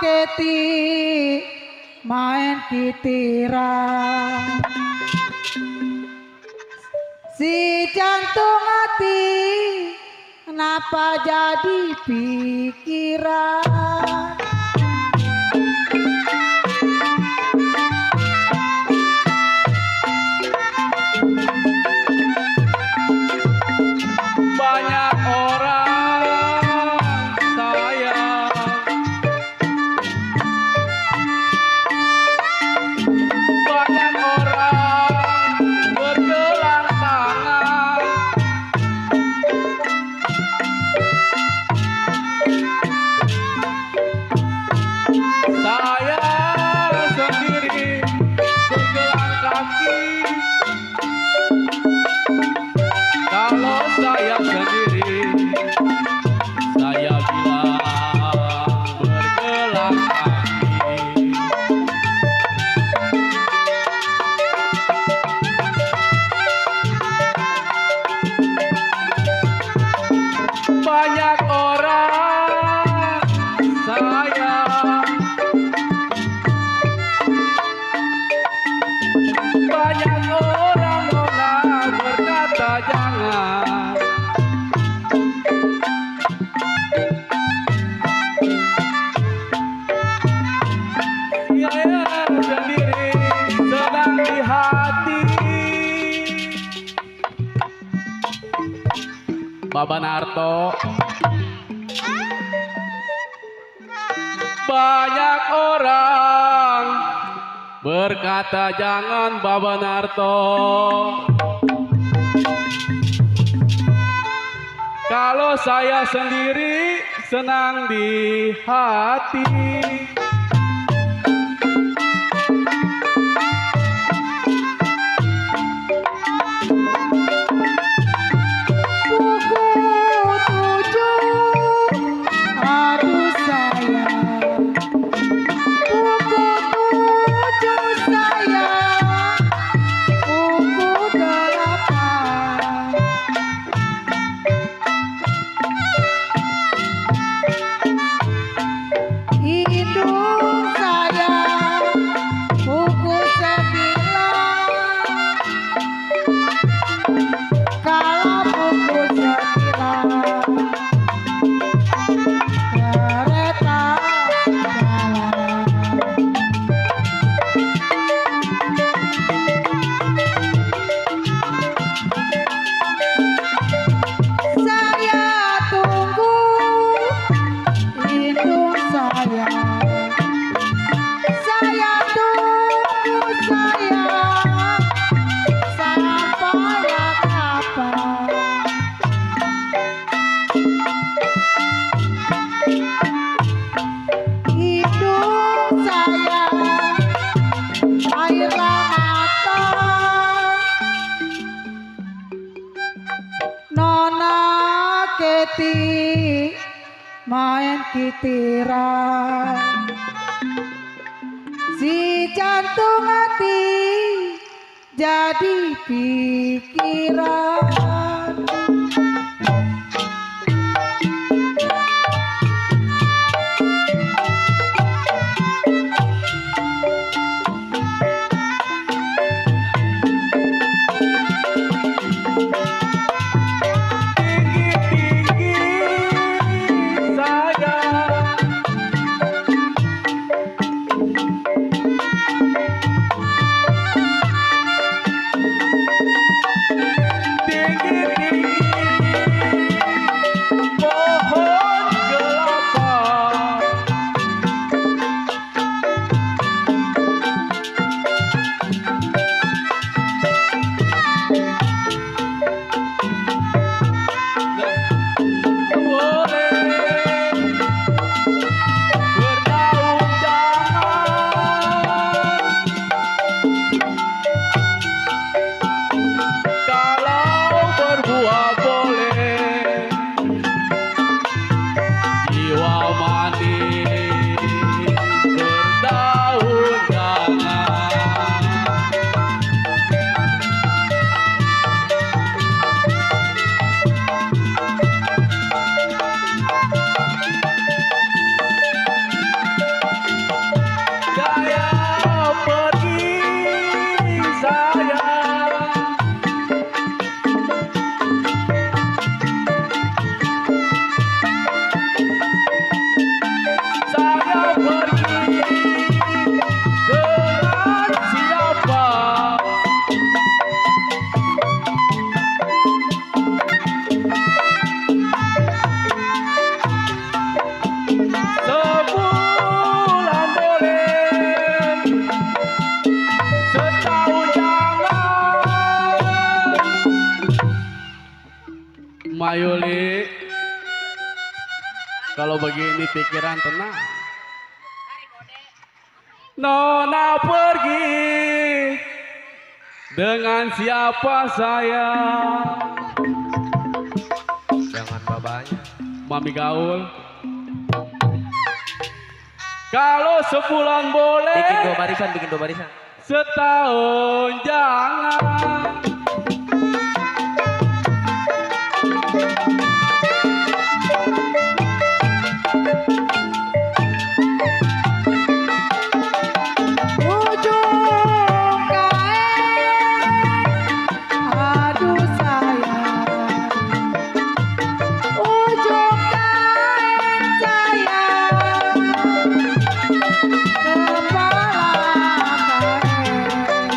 keti main kitiran si jantung hati kenapa jadi pikiran. Banyak orang sayang, banyak orang bergelang tangan, saya sendiri bergelang kaki. Kalau saya sendiri, saya bilang bergelang kaki. Banyak orang sayang, banyak orang nona berkata jangan. Saya sendiri sedang di hati. Baba Narto. Banyak orang berkata jangan Baba Narto. Kalau saya sendiri senang di hati. Main kitiran si jantung hati jadi pikiran. Tinggi Kalau begini pikiran tenang. Nona pergi dengan siapa saya? Jangan babanya. Mami gaul. Kalau sebulan boleh. Bikin dua barisan. Setahun jangan. ujung kain, aduh sayang, ujung kain sayang, kepala kain,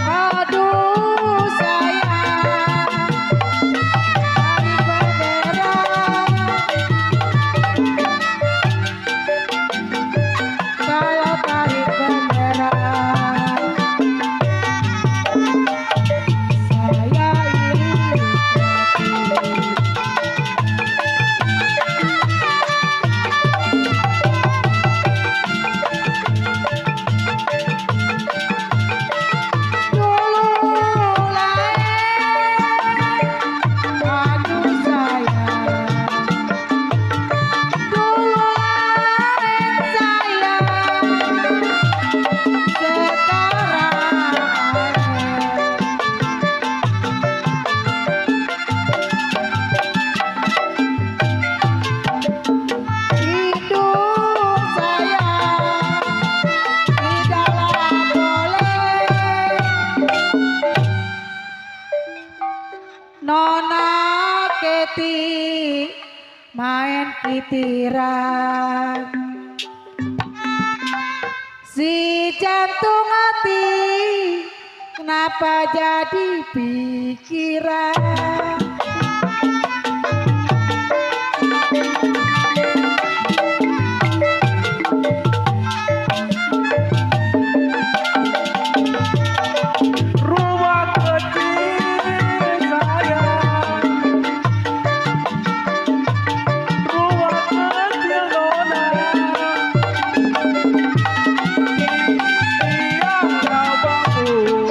aduh sayang, dari bendera. Kalau tarik bendera, saya dulu lain, aduh sayang, dulu lain sayang, sekarang hidup saya tidaklah boleh Nona Keti main kitiran, si jantung hati kenapa jadi pikiran. Rumah kecil sayang, rumah kecil nona, tiada bangun.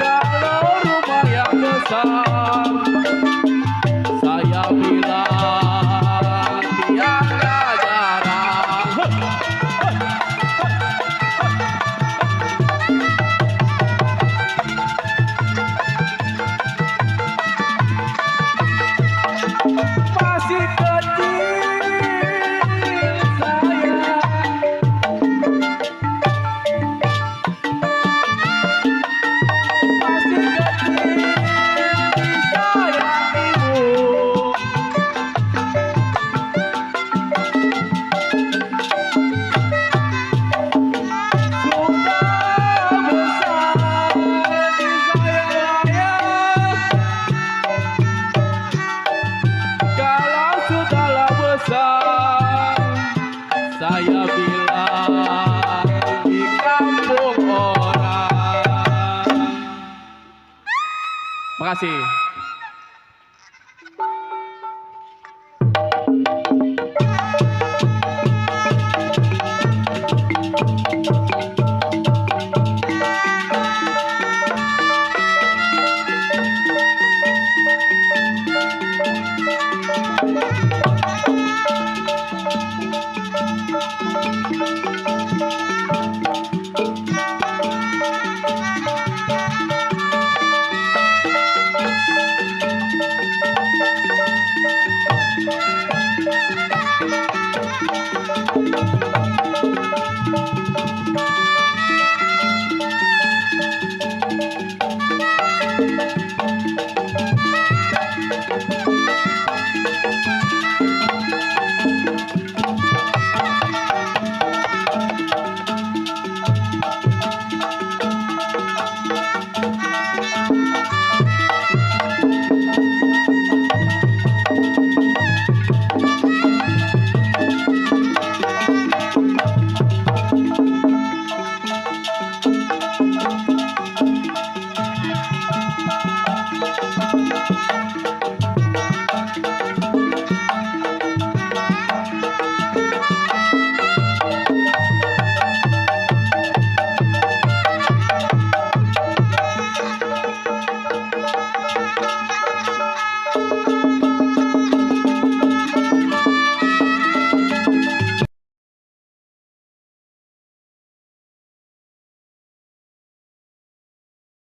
Kalau rumah yang besar, saya bilang tiada jarang. Masih kecil saya, masih kecil sayang ibu. Sudah besar disayang ayah. Kalau sudahlah besar, saya bilang di kampung orang. Makasih.